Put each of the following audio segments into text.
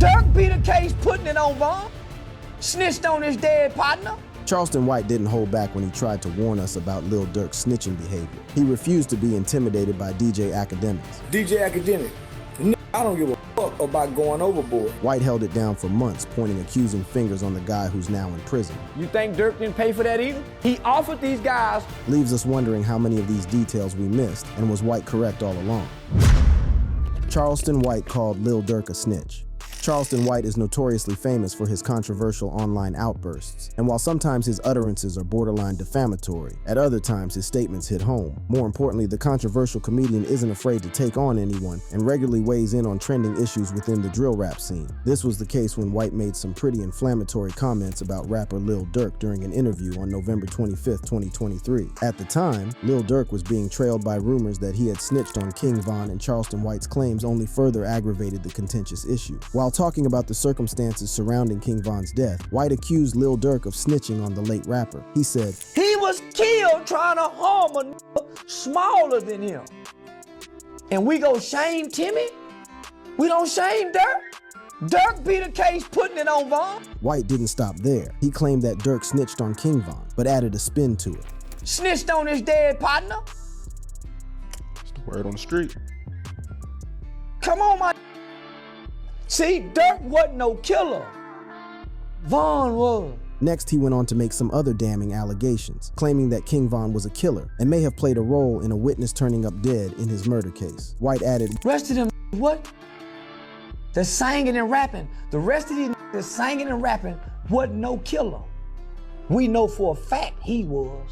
Durk beat a case putting it on Von. Snitched on his dead partner. Charleston White didn't hold back when he tried to warn us about Lil Durk's snitching behavior. He refused to be intimidated by DJ Academics. DJ Academic, I don't give a fuck about going overboard. White held it down for months, pointing accusing fingers on the guy who's now in prison. You think Durk didn't pay for that either? He offered these guys. Leaves us wondering how many of these details we missed, and was White correct all along? Charleston White called Lil Durk a snitch. Charleston White is notoriously famous for his controversial online outbursts, and while sometimes his utterances are borderline defamatory, at other times his statements hit home. More importantly, the controversial comedian isn't afraid to take on anyone and regularly weighs in on trending issues within the drill rap scene. This was the case when White made some pretty inflammatory comments about rapper Lil Durk during an interview on November 25, 2023. At the time, Lil Durk was being trailed by rumors that he had snitched on King Von, and Charleston White's claims only further aggravated the contentious issue. While talking about the circumstances surrounding King Von's death, White accused Lil Durk of snitching on the late rapper. He said, "He was killed trying to harm a nigga smaller than him. And we go shame Timmy? We don't shame Durk? Durk beat a case putting it on Von." White didn't stop there. He claimed that Durk snitched on King Von, but added a spin to it. Snitched on his dead partner? It's the word on the street. Come on, my. See, Durk wasn't no killer. Von was. Next, he went on to make some other damning allegations, claiming that King Von was a killer and may have played a role in a witness turning up dead in his murder case. White added, "Rest of them what? They're singing and rapping. The rest of these that's singing and rapping wasn't no killer. We know for a fact he was.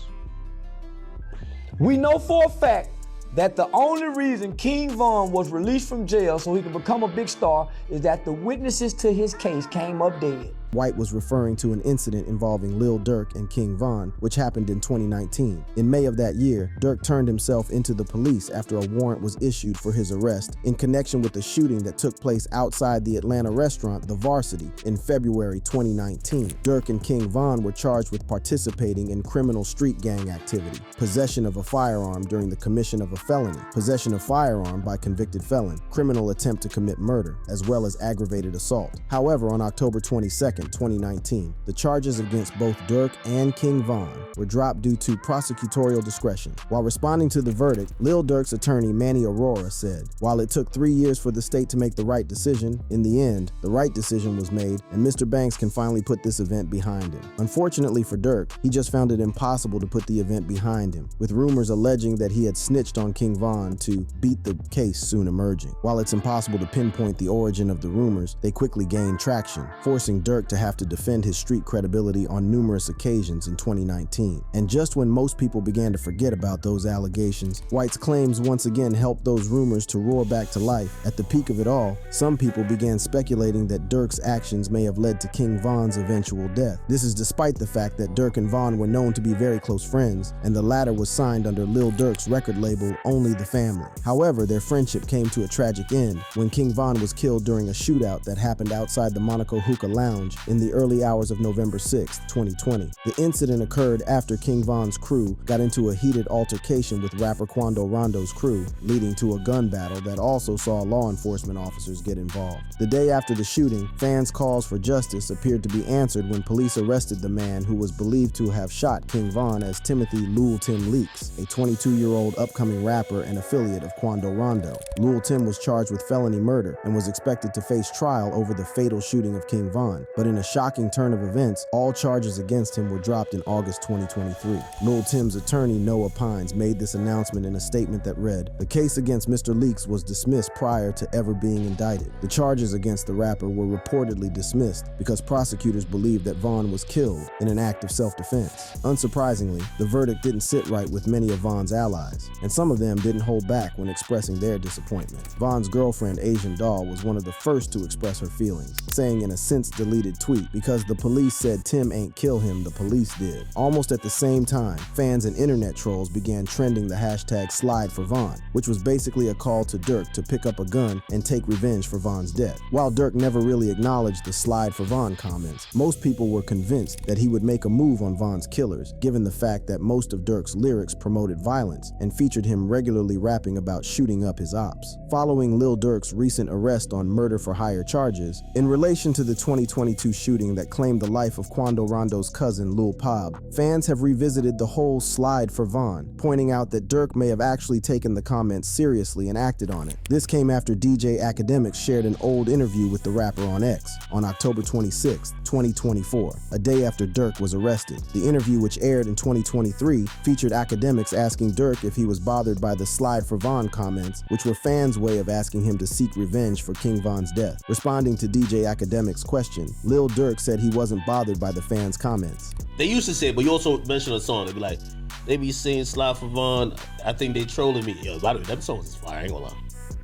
We know for a fact that the only reason King Von was released from jail so he could become a big star is that the witnesses to his case came up dead." White was referring to an incident involving Lil Durk and King Von, which happened in 2019. In May of that year, Durk turned himself into the police after a warrant was issued for his arrest in connection with the shooting that took place outside the Atlanta restaurant, The Varsity, in February 2019. Durk and King Von were charged with participating in criminal street gang activity, possession of a firearm during the commission of a felony, possession of firearm by convicted felon, criminal attempt to commit murder, as well as aggravated assault. However, on October 22nd, 2019, the charges against both Durk and King Von were dropped due to prosecutorial discretion. While responding to the verdict, Lil Durk's attorney Manny Aurora said, "While it took 3 years for the state to make the right decision, in the end, the right decision was made, and Mr. Banks can finally put this event behind him." Unfortunately for Durk, he just found it impossible to put the event behind him, with rumors alleging that he had snitched on King Von to beat the case soon emerging. While it's impossible to pinpoint the origin of the rumors, they quickly gained traction, forcing Durk to have to defend his street credibility on numerous occasions in 2019. And just when most people began to forget about those allegations, White's claims once again helped those rumors to roar back to life. At the peak of it all, some people began speculating that Durk's actions may have led to King Von's eventual death. This is despite the fact that Durk and Von were known to be very close friends, and the latter was signed under Lil Durk's record label, Only the Family. However, their friendship came to a tragic end when King Von was killed during a shootout that happened outside the Monaco Hookah Lounge in the early hours of November 6, 2020. The incident occurred after King Von's crew got into a heated altercation with rapper Quando Rondo's crew, leading to a gun battle that also saw law enforcement officers get involved. The day after the shooting, fans' calls for justice appeared to be answered when police arrested the man who was believed to have shot King Von as Timothy Lil Tim Leaks, a 22-year-old upcoming rapper and affiliate of Quando Rondo. Lil Tim was charged with felony murder and was expected to face trial over the fatal shooting of King Von, but in a shocking turn of events, all charges against him were dropped in August 2023. Lil Tim's attorney, Noah Pines, made this announcement in a statement that read, "The case against Mr. Leaks was dismissed prior to ever being indicted. The charges against the rapper were reportedly dismissed because prosecutors believed that Von was killed in an act of self-defense." Unsurprisingly, the verdict didn't sit right with many of Von's allies, and some of them didn't hold back when expressing their disappointment. Von's girlfriend, Asian Doll, was one of the first to express her feelings, saying in a since-deleted scripted tweet because the police said Tim ain't kill him, the police did. Almost at the same time, fans and internet trolls began trending the hashtag #SlideForVon, which was basically a call to Durk to pick up a gun and take revenge for Von's death. While Durk never really acknowledged the #SlideForVon comments, most people were convinced that he would make a move on Von's killers, given the fact that most of Durk's lyrics promoted violence and featured him regularly rapping about shooting up his ops. Following Lil Durk's recent arrest on murder-for-hire charges, in relation to the 2022 shooting that claimed the life of Quando Rondo's cousin Lil Pab, fans have revisited the whole #SlideForVon, pointing out that Durk may have actually taken the comments seriously and acted on it. This came after DJ Academics shared an old interview with the rapper on X on October 26, 2024, a day after Durk was arrested. The interview, which aired in 2023, featured Academics asking Durk if he was bothered by the #SlideForVon comments, which were fans' way of asking him to seek revenge for King Von's death. Responding to DJ Academics' question, Lil Durk said he wasn't bothered by the fans' comments. They used to say it, but you also mentioned a song. They'd be like, they be saying #SlideForVon, I think they trolling me. Yo, by the way, that song is fire, I ain't gonna lie.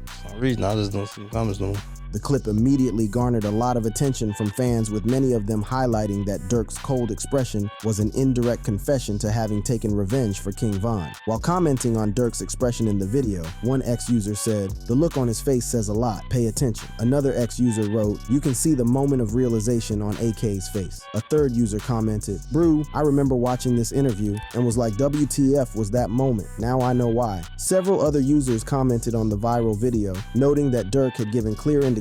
For some reason, I just don't see the comments no more. The clip immediately garnered a lot of attention from fans, with many of them highlighting that Durk's cold expression was an indirect confession to having taken revenge for King Von. While commenting on Durk's expression in the video, one ex-user said, "The look on his face says a lot, pay attention." Another ex-user wrote, "You can see the moment of realization on AK's face." A third user commented, "Brew, I remember watching this interview and was like, WTF was that moment, now I know why." Several other users commented on the viral video, noting that Durk had given clear indications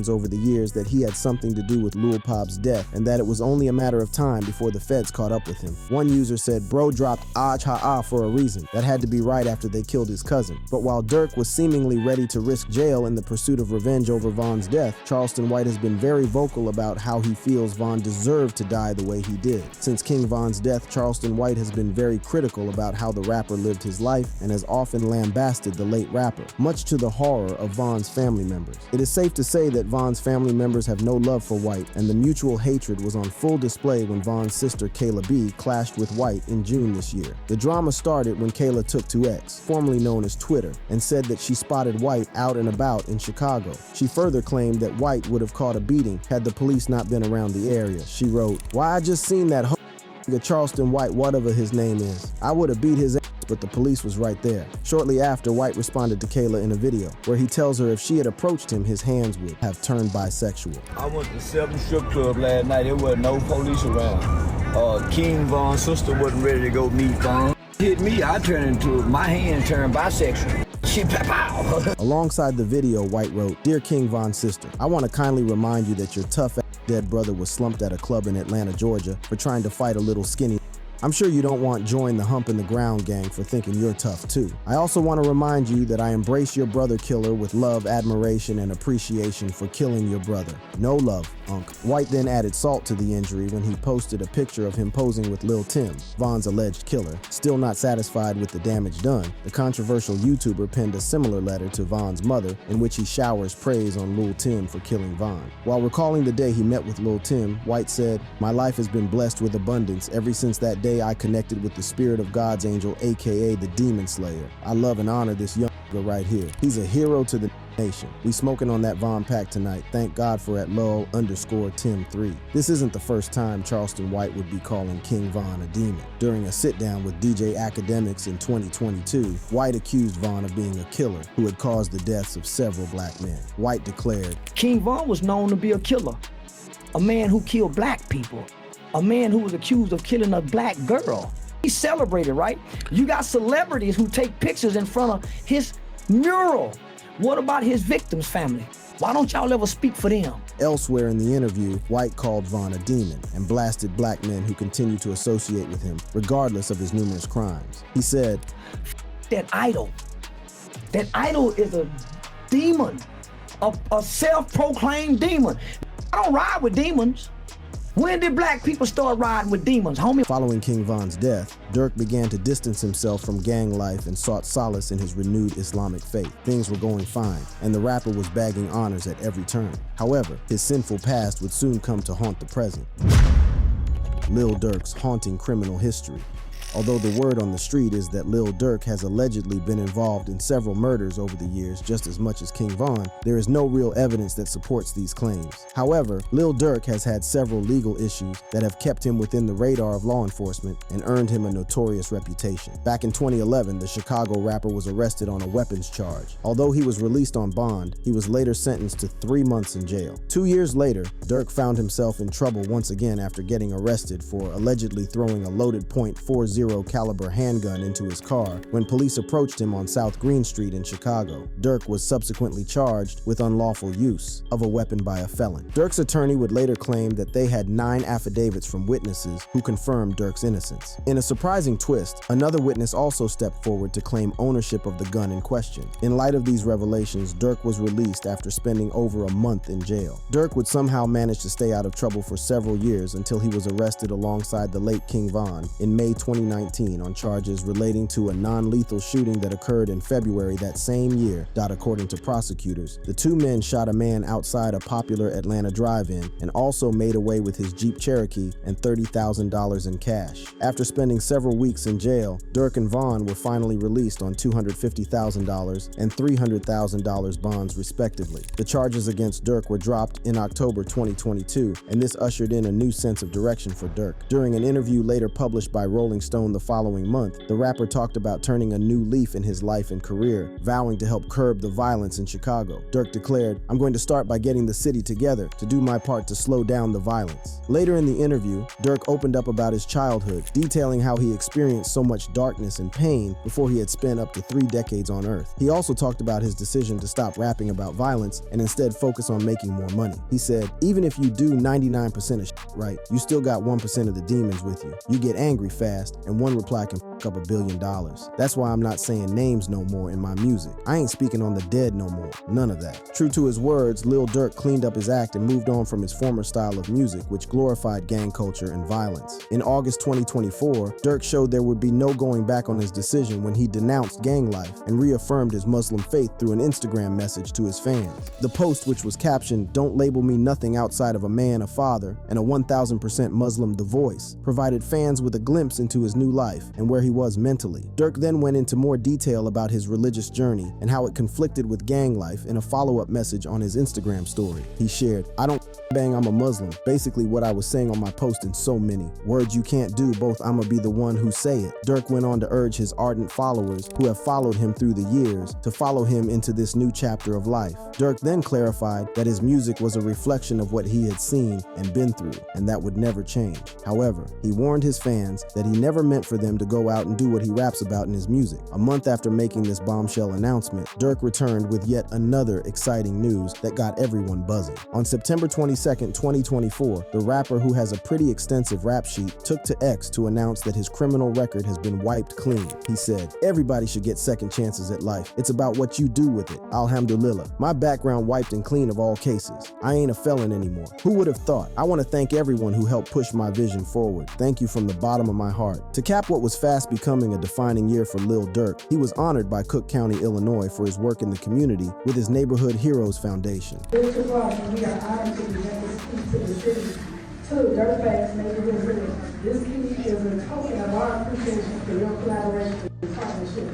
over the years that he had something to do with Lil Pab's death and that it was only a matter of time before the feds caught up with him. One user said, "Bro dropped Aj Ha for a reason. That had to be right after they killed his cousin." But while Durk was seemingly ready to risk jail in the pursuit of revenge over Von's death, Charleston White has been very vocal about how he feels Von deserved to die the way he did. Since King Von's death, Charleston White has been very critical about how the rapper lived his life and has often lambasted the late rapper, much to the horror of Von's family members. It is safe to say that Von's family members have no love for White, and the mutual hatred was on full display when Von's sister Kayla B clashed with White in June this year. The drama started when Kayla took to X, formerly known as Twitter, and said that she spotted White out and about in Chicago. She further claimed that White would have caught a beating had the police not been around the area. She wrote, "Why, I just seen that Charleston White, whatever his name is. I would have beat his ass, but the police was right there." Shortly after, White responded to Kayla in a video where he tells her if she had approached him, his hands would have turned bisexual. I went to 7 strip club last night. There wasn't no police around. King Von's sister wasn't ready to go meet Von. Hit me, I turned into my hand turned bisexual. She pow. Alongside the video, White wrote, "Dear King Von's sister, I want to kindly remind you that your tough dead brother was slumped at a club in Atlanta, Georgia for trying to fight a little skinny. I'm sure you don't want join the hump in the ground gang for thinking you're tough too. I also want to remind you that I embrace your brother killer with love, admiration, and appreciation for killing your brother. No love, Unc." White then added salt to the injury when he posted a picture of him posing with Lil Tim, Von's alleged killer. Still not satisfied with the damage done, the controversial YouTuber penned a similar letter to Von's mother in which he showers praise on Lil Tim for killing Von. While recalling the day he met with Lil Tim, White said, "My life has been blessed with abundance ever since that day I connected with the spirit of God's angel, aka the Demon Slayer. I love and honor this young nigga right here. He's a hero to the nation. We smoking on that Von pack tonight. Thank God for at Lil_Tim3. This isn't the first time Charleston White would be calling King Von a demon. During a sit-down with DJ Academics in 2022, White accused Von of being a killer who had caused the deaths of several black men. White declared, King Von was known to be a killer, a man who killed black people, a man who was accused of killing a black girl. He's celebrated, right? You got celebrities who take pictures in front of his mural. What about his victims' family? Why don't y'all ever speak for them? Elsewhere in the interview, White called Von a demon and blasted black men who continue to associate with him, regardless of his numerous crimes. He said, That idol is a demon, a self-proclaimed demon. I don't ride with demons. When did black people start riding with demons, homie? Following King Von's death, Durk began to distance himself from gang life and sought solace in his renewed Islamic faith. Things were going fine, and the rapper was bagging honors at every turn. However, his sinful past would soon come to haunt the present. Lil Durk's haunting criminal history. Although the word on the street is that Lil Durk has allegedly been involved in several murders over the years just as much as King Von, there is no real evidence that supports these claims. However, Lil Durk has had several legal issues that have kept him within the radar of law enforcement and earned him a notorious reputation. Back in 2011, the Chicago rapper was arrested on a weapons charge. Although he was released on bond, he was later sentenced to 3 months in jail. 2 years later, Durk found himself in trouble once again after getting arrested for allegedly throwing a loaded .40 caliber handgun into his car when police approached him on South Green Street in Chicago. Durk was subsequently charged with unlawful use of a weapon by a felon. Durk's attorney would later claim that they had 9 affidavits from witnesses who confirmed Durk's innocence. In a surprising twist, another witness also stepped forward to claim ownership of the gun in question. In light of these revelations, Durk was released after spending over a month in jail. Durk would somehow manage to stay out of trouble for several years until he was arrested alongside the late King Von in May 2019 on charges relating to a non-lethal shooting that occurred in February that same year. According to prosecutors, the 2 men shot a man outside a popular Atlanta drive-in and also made away with his Jeep Cherokee and $30,000 in cash. After spending several weeks in jail, Durk and Von were finally released on $250,000 and $300,000 bonds respectively. The charges against Durk were dropped in October 2022, and this ushered in a new sense of direction for Durk. During an interview later published by Rolling Stone the following month, the rapper talked about turning a new leaf in his life and career, vowing to help curb the violence in Chicago. Durk declared, "I'm going to start by getting the city together to do my part to slow down the violence." Later in the interview, Durk opened up about his childhood, detailing how he experienced so much darkness and pain before he had spent up to 3 decades on Earth. He also talked about his decision to stop rapping about violence and instead focus on making more money. He said, "Even if you do 99% of shit right, you still got 1% of the demons with you. You get angry fast, and one reply can fuck up $1 billion. That's why I'm not saying names no more in my music. I ain't speaking on the dead no more. None of that." True to his words, Lil Durk cleaned up his act and moved on from his former style of music, which glorified gang culture and violence. In August 2024, Durk showed there would be no going back on his decision when he denounced gang life and reaffirmed his Muslim faith through an Instagram message to his fans. The post, which was captioned, "Don't label me nothing outside of a man, a father, and a 1000% Muslim, The Voice," provided fans with a glimpse into his new life and where he was mentally. Durk then went into more detail about his religious journey and how it conflicted with gang life in a follow-up message on his Instagram story. He shared, "I don't bang, I'm a Muslim. Basically what I was saying on my post in so many words you can't do both, I'ma be the one who say it." Durk went on to urge his ardent followers who have followed him through the years to follow him into this new chapter of life. Durk then clarified that his music was a reflection of what he had seen and been through, and that would never change. However, he warned his fans that he never meant for them to go out and do what he raps about in his music. A month after making this bombshell announcement, Durk returned with yet another exciting news that got everyone buzzing. On September 22nd, 2024, the rapper, who has a pretty extensive rap sheet, took to X to announce that his criminal record has been wiped clean. He said, "Everybody should get second chances at life. It's about what you do with it. Alhamdulillah. My background wiped and clean of all cases. I ain't a felon anymore. Who would have thought? I want to thank everyone who helped push my vision forward. Thank you from the bottom of my heart." To cap what was fast becoming a defining year for Lil Durk, he was honored by Cook County, Illinois for his work in the community with his Neighborhood Heroes Foundation. We are honored to be able to speak to the city, to Dirtbags Neighborhood Heroes. This key is a token of our appreciation for your collaboration and partnership.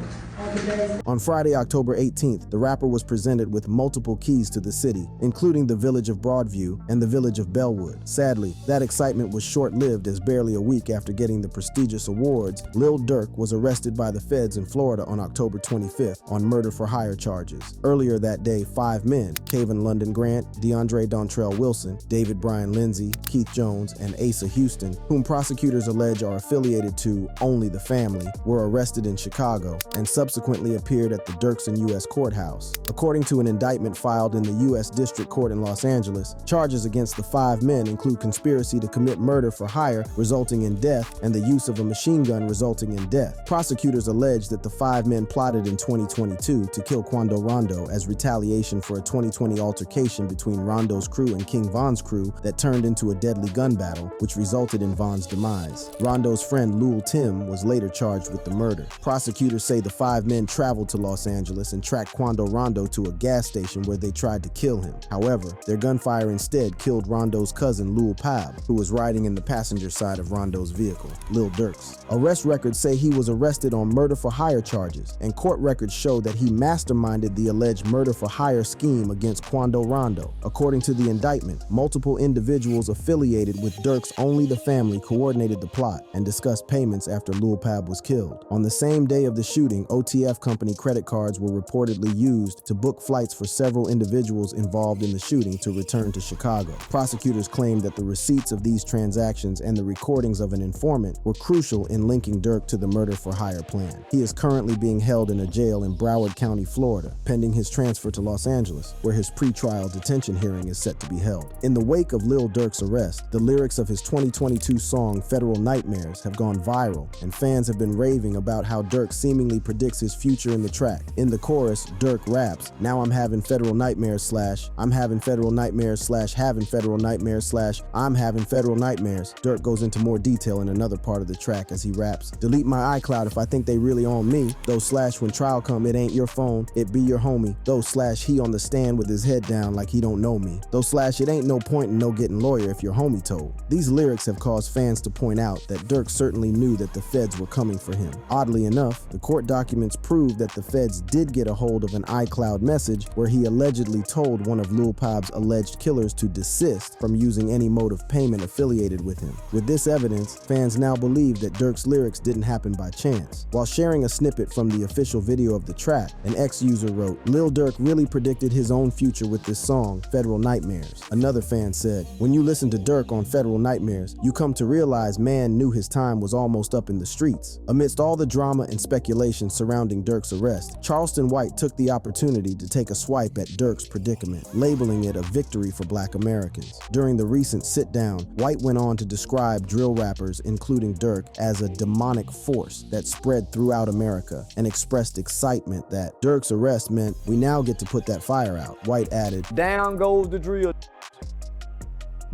On Friday, October 18th, the rapper was presented with multiple keys to the city, including the village of Broadview and the village of Bellwood. Sadly, that excitement was short-lived, as barely a week after getting the prestigious awards, Lil Durk was arrested by the feds in Florida on October 25th on murder-for-hire charges. Earlier that day, 5 men, Kayvon London Grant, DeAndre Dontrell Wilson, David Bryan Lindsay, Keith Jones, and Asa Houston, whom prosecutors allege are affiliated to Only the Family, were arrested in Chicago and subsequently appeared at the Dirksen U.S. Courthouse. According to an indictment filed in the U.S. District Court in Los Angeles, charges against the 5 men include conspiracy to commit murder for hire resulting in death and the use of a machine gun resulting in death. Prosecutors allege that the 5 men plotted in 2022 to kill Quando Rondo as retaliation for a 2020 altercation between Rondo's crew and King Von's crew that turned into a deadly gun battle, which resulted in Von's demise. demise. Rondo's friend Lil Tim was later charged with the murder. Prosecutors say the 5 men traveled to Los Angeles and tracked Quando Rondo to a gas station where they tried to kill him. However, their gunfire instead killed Rondo's cousin Lil Pab, who was riding in the passenger side of Rondo's vehicle, Lil Durk's. Arrest records say he was arrested on murder-for-hire charges, and court records show that he masterminded the alleged murder-for-hire scheme against Quando Rondo. According to the indictment, multiple individuals affiliated with Durk's Only the Family coordinated the plot and discussed payments after Lil Pab was killed. On the same day of the shooting, OTF company credit cards were reportedly used to book flights for several individuals involved in the shooting to return to Chicago. Prosecutors claimed that the receipts of these transactions and the recordings of an informant were crucial in linking Durk to the murder-for-hire plan. He is currently being held in a jail in Broward County, Florida, pending his transfer to Los Angeles, where his pre-trial detention hearing is set to be held. In the wake of Lil Durk's arrest, the lyrics of his 2022 song Federal Nightmares have gone viral, and fans have been raving about how Durk seemingly predicts his future in the track. In the chorus, Durk raps, "Now I'm having federal nightmares / I'm having federal nightmares / having federal nightmares / I'm having federal nightmares." Durk goes into more detail in another part of the track as he raps, "Delete my iCloud if I think they really on me. Though / when trial come, it ain't your phone, it be your homie. Though / he on the stand with his head down like he don't know me. Though / it ain't no point in no getting lawyer if your homie told." These lyrics have caused fans to point out that Durk certainly knew that the feds were coming for him. Oddly enough, the court documents prove that the feds did get a hold of an iCloud message where he allegedly told one of Lil Pab's alleged killers to desist from using any mode of payment affiliated with him. With this evidence, fans now believe that Durk's lyrics didn't happen by chance. While sharing a snippet from the official video of the track, an ex-user wrote, "Lil Durk really predicted his own future with this song, Federal Nightmares." Another fan said, "When you listen to Durk on Federal Nightmares, you come to realize man knew his time was almost up in the streets." Amidst all the drama and speculation surrounding Durk's arrest, Charleston White took the opportunity to take a swipe at Durk's predicament, labeling it a victory for Black Americans. During the recent sit-down, White went on to describe drill rappers, including Durk, as a demonic force that spread throughout America, and expressed excitement that Durk's arrest meant we now get to put that fire out. White added, Down goes the drill.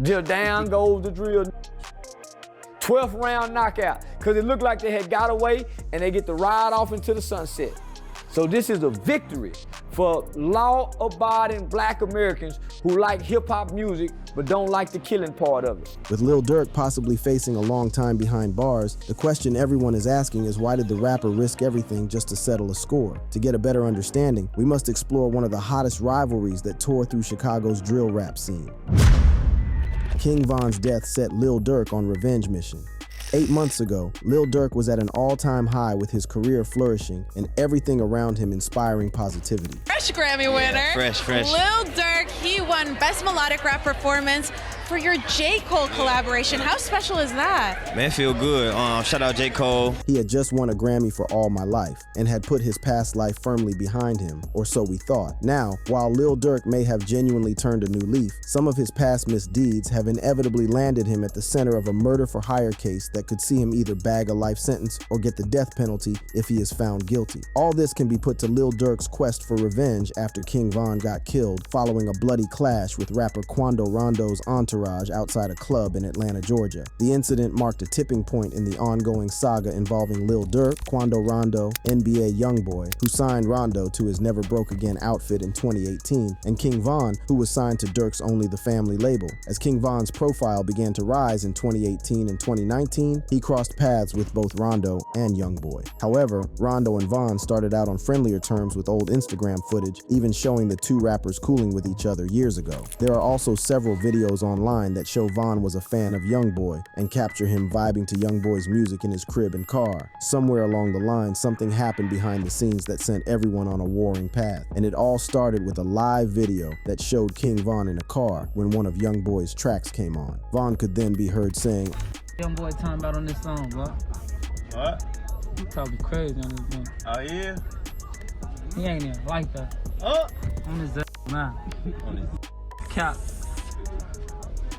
Down goes the drill. 12th round knockout. Because it looked like they had got away and they get to ride off into the sunset. So this is a victory for law-abiding Black Americans who like hip-hop music but don't like the killing part of it. With Lil Durk possibly facing a long time behind bars, the question everyone is asking is why did the rapper risk everything just to settle a score? To get a better understanding, we must explore one of the hottest rivalries that tore through Chicago's drill rap scene. King Von's death set Lil Durk on revenge mission. 8 months ago, Lil Durk was at an all-time high with his career flourishing and everything around him inspiring positivity. Fresh Grammy winner. Fresh. Lil Durk, he won Best Melodic Rap Performance for your J. Cole collaboration. How special is that? Man, feel good. Shout out J. Cole. He had just won a Grammy for All My Life and had put his past life firmly behind him, or so we thought. Now, while Lil Durk may have genuinely turned a new leaf, some of his past misdeeds have inevitably landed him at the center of a murder-for-hire case that could see him either bag a life sentence or get the death penalty if he is found guilty. All this can be put to Lil Durk's quest for revenge after King Von got killed following a bloody clash with rapper Quando Rondo's entourage outside a club in Atlanta, Georgia. The incident marked a tipping point in the ongoing saga involving Lil Durk, Quando Rondo, NBA Youngboy, who signed Rondo to his Never Broke Again outfit in 2018, and King Von, who was signed to Durk's Only the Family label. As King Von's profile began to rise in 2018 and 2019, he crossed paths with both Rondo and Youngboy. However, Rondo and Von started out on friendlier terms with old Instagram footage, even showing the two rappers cooling with each other years ago. There are also several videos online that show Von was a fan of Youngboy and capture him vibing to Youngboy's music in his crib and car. Somewhere along the line, something happened behind the scenes that sent everyone on a warring path, and it all started with a live video that showed King Von in a car when one of Youngboy's tracks came on. Von could then be heard saying, Youngboy talking about on this song, bro. What? You talking crazy on this one. Oh, yeah? He ain't even like that. Oh! On this man. On this. Cap.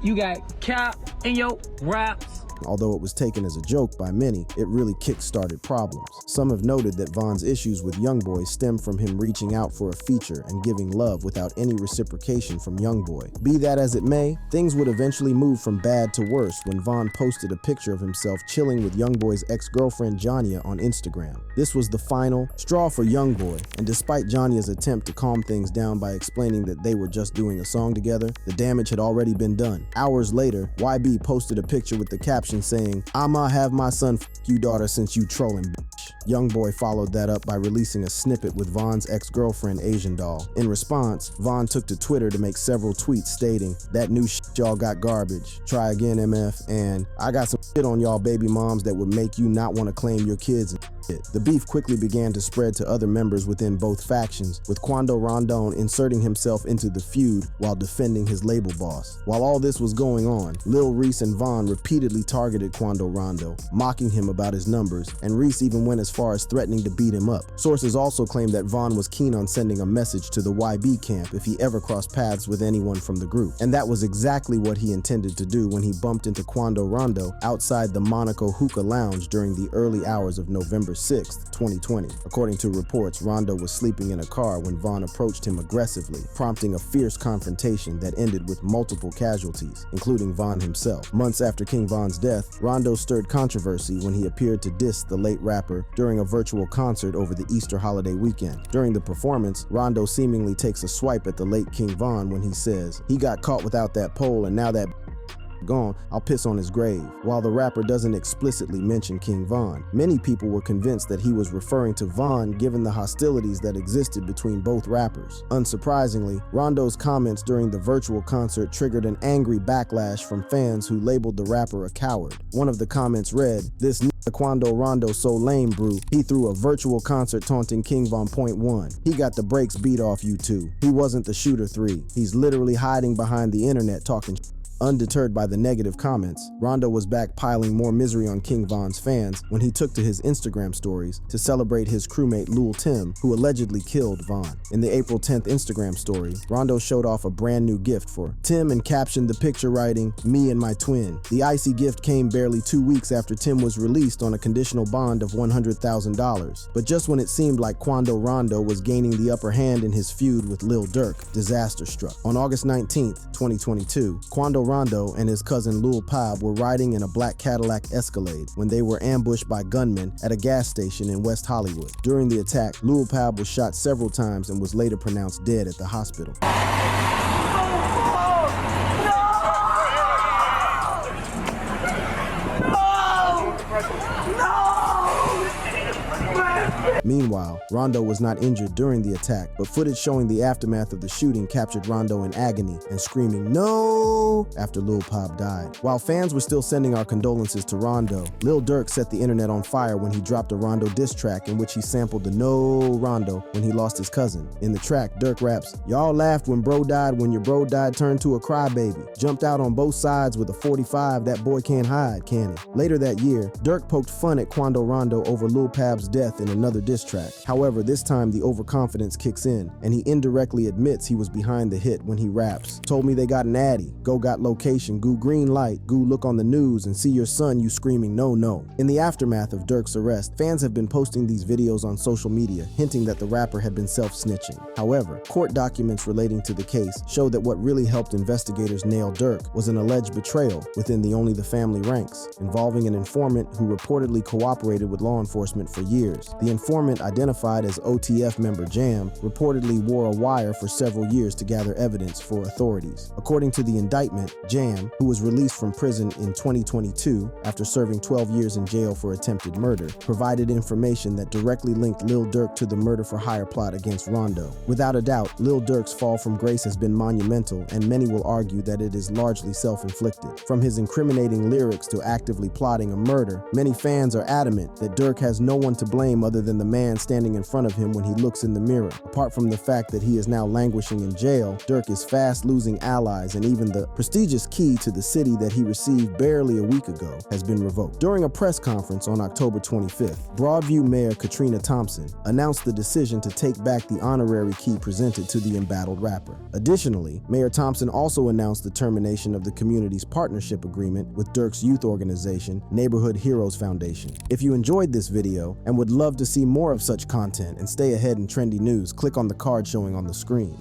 You got cap in your raps. Although it was taken as a joke by many, it really kick-started problems. Some have noted that Von's issues with Youngboy stem from him reaching out for a feature and giving love without any reciprocation from Youngboy. Be that as it may, things would eventually move from bad to worse when Von posted a picture of himself chilling with Youngboy's ex-girlfriend Jania on Instagram. This was the final straw for Youngboy, and despite Jania's attempt to calm things down by explaining that they were just doing a song together, the damage had already been done. Hours later, YB posted a picture with the caption saying, "I'ma have my son f you daughter since you trolling bitch." Youngboy followed that up by releasing a snippet with Von's ex-girlfriend Asian Doll. In response, Von took to Twitter to make several tweets stating, "That new shit y'all got garbage. Try again, MF, and I got some shit on y'all baby moms that would make you not want to claim your kids and shit." The beef quickly began to spread to other members within both factions, with Quando Rondon inserting himself into the feud while defending his label boss. While all this was going on, Lil Reese and Von repeatedly targeted Quando Rondo, mocking him about his numbers, and Reese even went as far as threatening to beat him up. Sources also claim that Von was keen on sending a message to the YB camp if he ever crossed paths with anyone from the group. And that was exactly what he intended to do when he bumped into Quando Rondo outside the Monaco Hookah Lounge during the early hours of November 6th, 2020. According to reports, Rondo was sleeping in a car when Von approached him aggressively, prompting a fierce confrontation that ended with multiple casualties, including Von himself. Months after King Von's death, Rondo stirred controversy when he appeared to diss the late rapper during a virtual concert over the Easter holiday weekend. During the performance, Rondo seemingly takes a swipe at the late King Von when he says, "He got caught without that pole and now that gone, I'll piss on his grave." While the rapper doesn't explicitly mention King Von, many people were convinced that he was referring to Von given the hostilities that existed between both rappers. Unsurprisingly, Rondo's comments during the virtual concert triggered an angry backlash from fans who labeled the rapper a coward. One of the comments read, "This nigga Quando Rondo so lame, brew. He threw a virtual concert taunting King Von .1. He got the brakes beat off you two. He wasn't the shooter 3. He's literally hiding behind the internet talking shit." Undeterred by the negative comments, Rondo was back piling more misery on King Von's fans when he took to his Instagram stories to celebrate his crewmate Lil Tim, who allegedly killed Von. In the April 10th Instagram story, Rondo showed off a brand new gift for Tim and captioned the picture writing, "Me and my twin." The icy gift came barely 2 weeks after Tim was released on a conditional bond of $100,000. But just when it seemed like Quando Rondo was gaining the upper hand in his feud with Lil Durk, disaster struck. On August 19th, 2022, Quando Rondo and his cousin Lil Pab were riding in a black Cadillac Escalade when they were ambushed by gunmen at a gas station in West Hollywood. During the attack, Lil Pab was shot several times and was later pronounced dead at the hospital. Meanwhile, Rondo was not injured during the attack, but footage showing the aftermath of the shooting captured Rondo in agony and screaming "No!" after Lil Pab died. While fans were still sending our condolences to Rondo, Lil Durk set the internet on fire when he dropped a Rondo diss track in which he sampled the "No Rondo" when he lost his cousin. In the track, Durk raps, "Y'all laughed when bro died, when your bro died turned to a crybaby. Jumped out on both sides with a 45, that boy can't hide, can he?" Later that year, Durk poked fun at Quando Rondo over Lil Pab's death in another diss track. However, this time the overconfidence kicks in, and he indirectly admits he was behind the hit when he raps, "Told me they got an addy, go got location, goo green light, goo look on the news and see your son, you screaming no, no." In the aftermath of Durk's arrest, fans have been posting these videos on social media, hinting that the rapper had been self-snitching. However, court documents relating to the case show that what really helped investigators nail Durk was an alleged betrayal within the Only the Family ranks, involving an informant who reportedly cooperated with law enforcement for years. The informant, identified as OTF member Jam, reportedly wore a wire for several years to gather evidence for authorities. According to the indictment, Jam, who was released from prison in 2022 after serving 12 years in jail for attempted murder, provided information that directly linked Lil Durk to the murder for hire plot against Rondo. Without a doubt, Lil Durk's fall from grace has been monumental, and many will argue that it is largely self-inflicted. From his incriminating lyrics to actively plotting a murder, many fans are adamant that Durk has no one to blame other than the man standing in front of him when he looks in the mirror. Apart from the fact that he is now languishing in jail, Durk is fast losing allies, and even the prestigious key to the city that he received barely a week ago has been revoked. During a press conference on October 25th, Broadview Mayor Katrina Thompson announced the decision to take back the honorary key presented to the embattled rapper. Additionally, Mayor Thompson also announced the termination of the community's partnership agreement with Durk's youth organization, Neighborhood Heroes Foundation. If you enjoyed this video and would love to see more of such content and stay ahead in trendy news, click on the card showing on the screen.